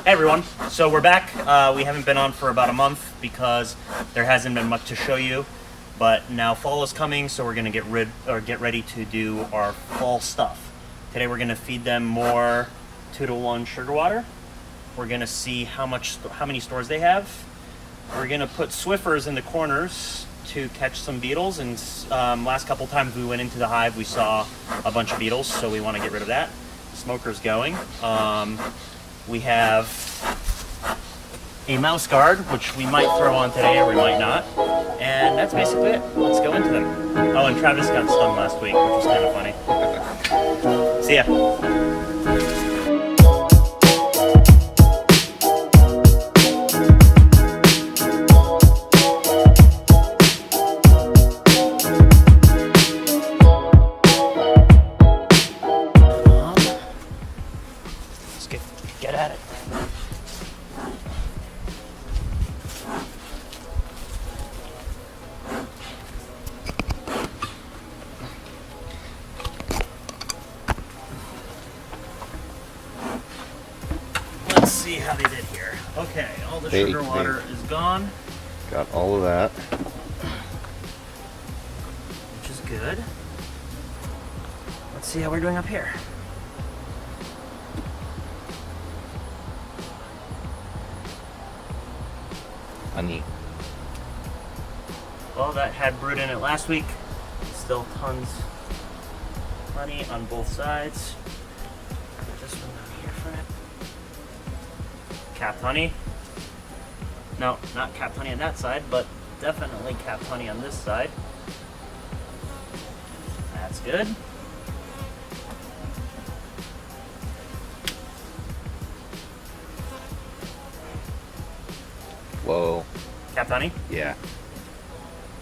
Hey everyone, so we're back. We haven't been on for about a month because there hasn't been much to show you, but now fall is coming, so we're gonna get ready to do our fall stuff. Today we're gonna feed them more 2-to-1 sugar water. We're gonna see how many stores they have. We're gonna put Swiffers in the corners to catch some beetles, and last couple times we went into the hive we saw a bunch of beetles, so we want to get rid of that. Smoker's going. We have a mouse guard, which we might throw on today or we might not. And that's basically it. Let's go into them. Oh, and Travis got stung last week, which was kind of funny. See ya. Get at it. Let's see how they did here. Okay, all the sugar water is gone. Got all of that. Which is good. Let's see how we're doing up here. Honey. Well, that had brood in it last week. Still tons of honey on both sides. Put this one down here for it. Capped honey. No, not capped honey on that side, but definitely capped honey on this side. That's good. Whoa. Capped honey? Yeah.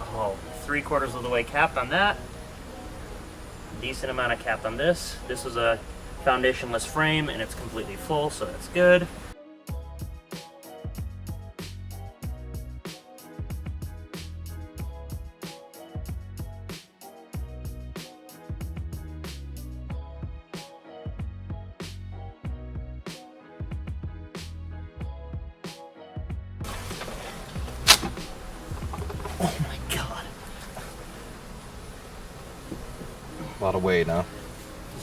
Oh, 3/4 of the way capped on that. Decent amount of capped on this. This was a foundationless frame and it's completely full, so that's good. Oh my god. A lot of weight, huh?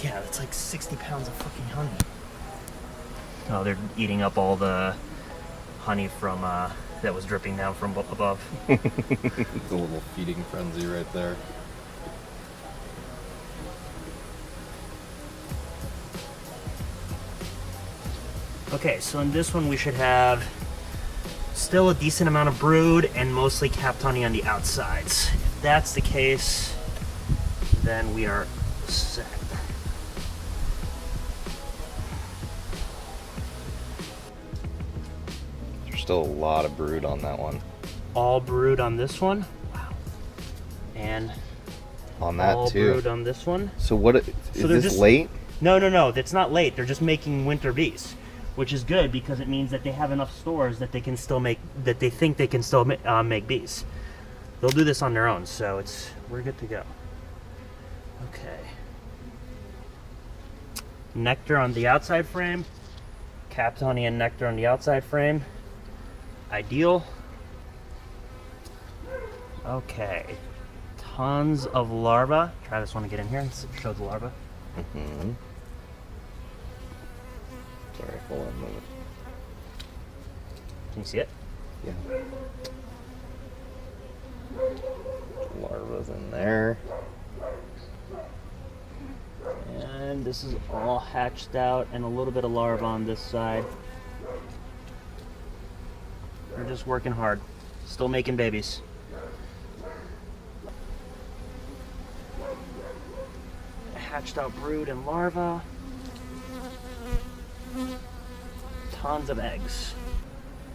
Yeah, that's like 60 pounds of fucking honey. Oh, they're eating up all the honey from that was dripping down from above. It's a little feeding frenzy right there. Okay, so in this one we should have still a decent amount of brood and mostly capped honey on the outsides. If that's the case, then we are set. There's still a lot of brood on that one. All brood on this one. Wow. And on that all too. brood on this one. So what is this just late? No, that's not late. They're just making winter bees, which is good because it means that they have enough stores that they can still make, that they think they can still make bees. They'll do this on their own, so we're good to go. Okay. Nectar on the outside frame, capped honey and nectar on the outside frame. Ideal. Okay. Tons of larvae. Travis, want to get in here and show the larvae? Mm-hmm. Sorry, hold on a minute. Can you see it? Yeah. Larva's in there. And this is all hatched out and a little bit of larva on this side. They're just working hard. Still making babies. Hatched out brood and larva. Tons of eggs.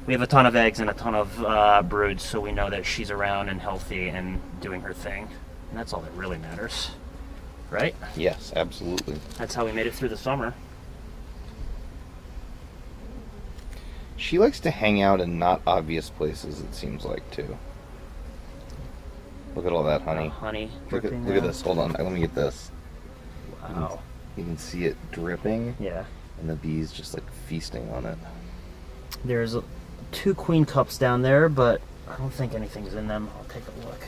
We have a ton of eggs and a ton of broods, so we know that she's around and healthy and doing her thing. And that's all that really matters. Right? Yes, absolutely. That's how we made it through the summer. She likes to hang out in not obvious places, it seems like, too. Look at all that honey. Honey. Look at this. Hold on. Let me get this. Wow. You can see it dripping. Yeah. And the bees just like feasting on it. There's 2 queen cups down there, but I don't think anything's in them. I'll take a look.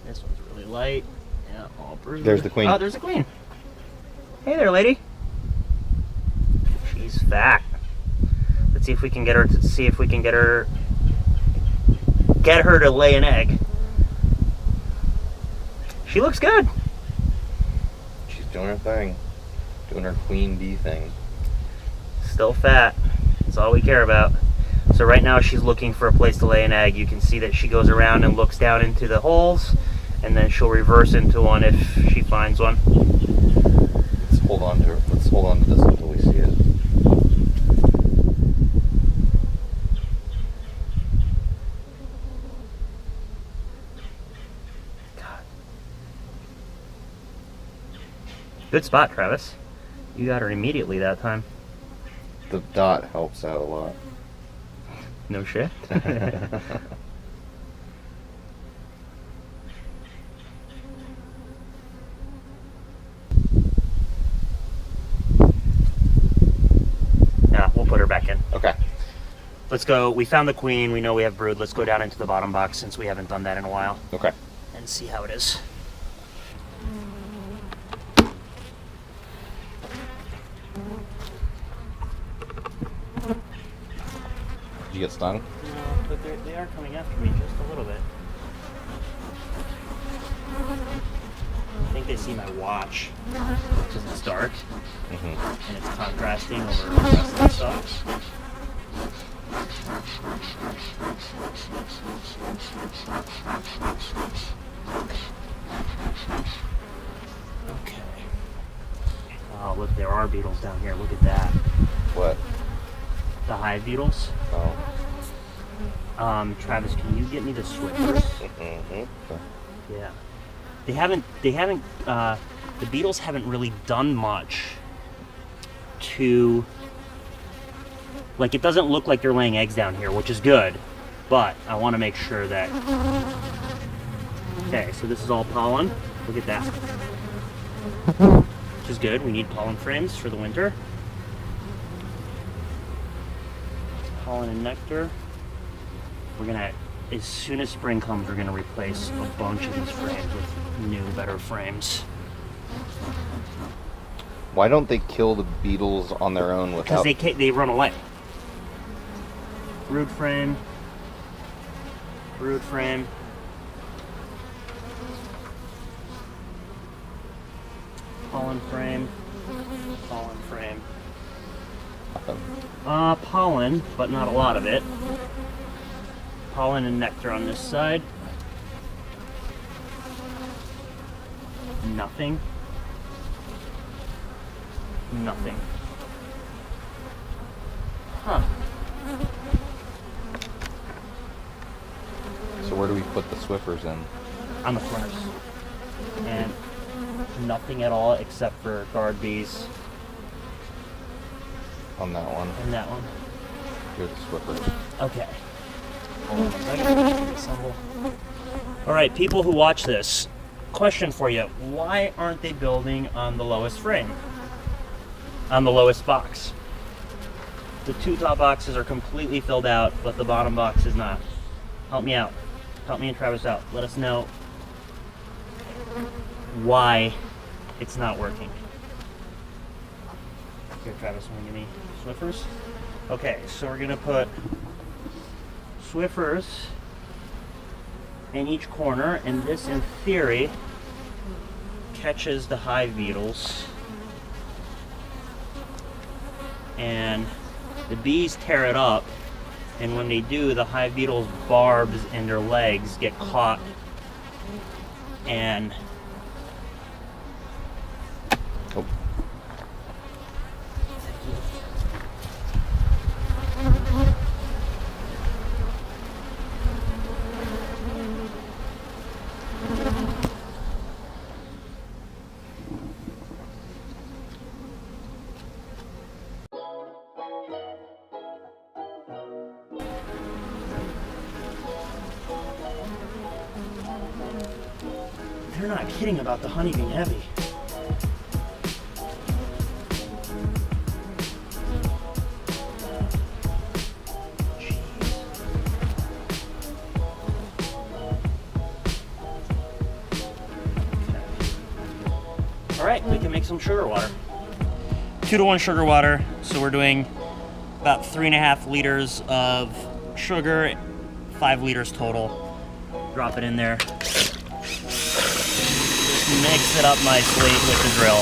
This one's really light. Yeah, all bruised. There's the queen. Oh, there's the queen. Hey there, lady. She's fat. Let's see if we can get her to lay an egg. She looks good. She's doing her thing. Doing her queen bee thing. Still fat. That's all we care about. So right now she's looking for a place to lay an egg. You can see that she goes around and looks down into the holes, and then she'll reverse into one if she finds one. Let's hold on to her. Let's hold on to this until we see it. God. Good spot, Travis. You got her immediately that time. The dot helps out a lot. No shit. Yeah, we'll put her back in. Okay. Let's go. We found the queen. We know we have brood. Let's go down into the bottom box since we haven't done that in a while Okay. and see how it is. Did you get stung? No, but they are coming after me just a little bit. I think they see my watch because it's dark Mm-hmm. and it's contrasting over the rest of the stuff. Okay. Oh, look, there are beetles down here. Look at that. What? The hive beetles. Oh. Travis, can you get me the Swifters? Mm-hmm. Yeah. The beetles haven't really done much to, like, it doesn't look like they're laying eggs down here, which is good, but I want to make sure that, okay, so this is all pollen. Look at that. Which is good. We need pollen frames for the winter. Pollen and nectar. We're gonna, as soon as spring comes, we're gonna replace a bunch of these frames with new, better frames. Why don't they kill the beetles on their own Because without? they run away. Brood frame. Brood frame. Pollen frame. Pollen frame. Pollen, but not a lot of it. Pollen and nectar on this side. Nothing. Nothing. Huh. So where do we put the Swiffers in? On the corners. And nothing at all except for guard bees On that one. and that one. Here's the Swiffers. Okay. Hold on a second. Assemble. All right, people who watch this, question for you. Why aren't they building on the lowest frame? On the lowest box? The 2 top boxes are completely filled out, but the bottom box is not. Help me out. Help me and Travis out. Let us know why it's not working. Here, Travis, want to give me Swiffers? Okay, so we're going to put Swiffers in each corner, and this, in theory, catches the hive beetles. And the bees tear it up, and when they do, the hive beetles' barbs and their legs get caught and Oh. they're not kidding about the honey being heavy. some sugar water. 2-to-1 sugar water. So we're doing about 3.5 liters of sugar, 5 liters total. Drop it in there. Just mix it up nicely with the drill.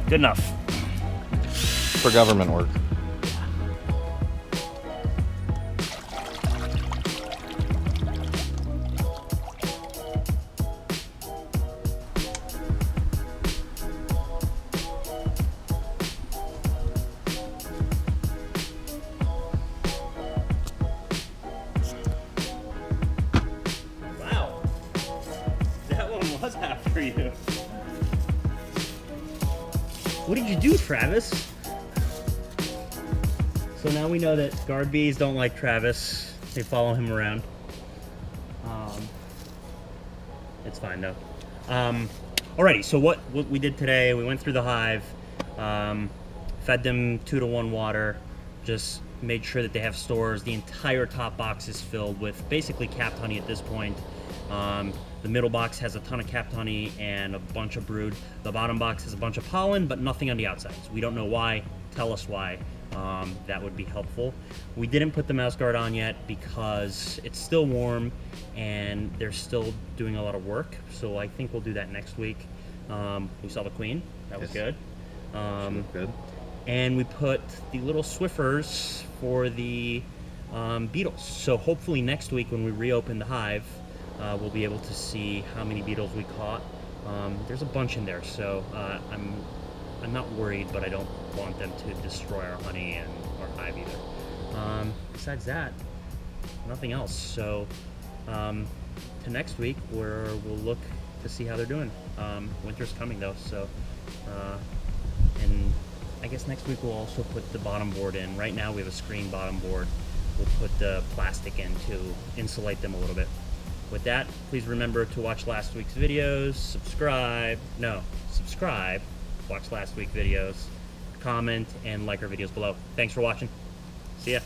Good enough. For government work. Wow. That one was after you. What did you do, Travis? So now we know that guard bees don't like Travis. They follow him around. It's fine though. Alrighty, so what we did today, we went through the hive, fed them 2-to-1 water, just made sure that they have stores. The entire top box is filled with basically capped honey at this point. The middle box has a ton of capped honey and a bunch of brood. The bottom box has a bunch of pollen, but nothing on the outsides. We don't know why. Tell us why. That would be helpful. We didn't put the mouse guard on yet because it's still warm and they're still doing a lot of work. So I think we'll do that next week. We saw the queen. That was good. Good. And we put the little Swiffers for the beetles. So hopefully next week when we reopen the hive, we'll be able to see how many beetles we caught. There's a bunch in there, so I'm not worried, but I don't want them to destroy our honey and our hive either. Besides that, nothing else. So to next week, where we'll look to see how they're doing. Winter's coming though, so and I guess next week we'll also put the bottom board in. Right now we have a screen bottom board. We'll put the plastic in to insulate them a little bit. With that, please remember to watch last week's videos, subscribe, watch last week's videos, comment, and like our videos below. Thanks for watching. See ya.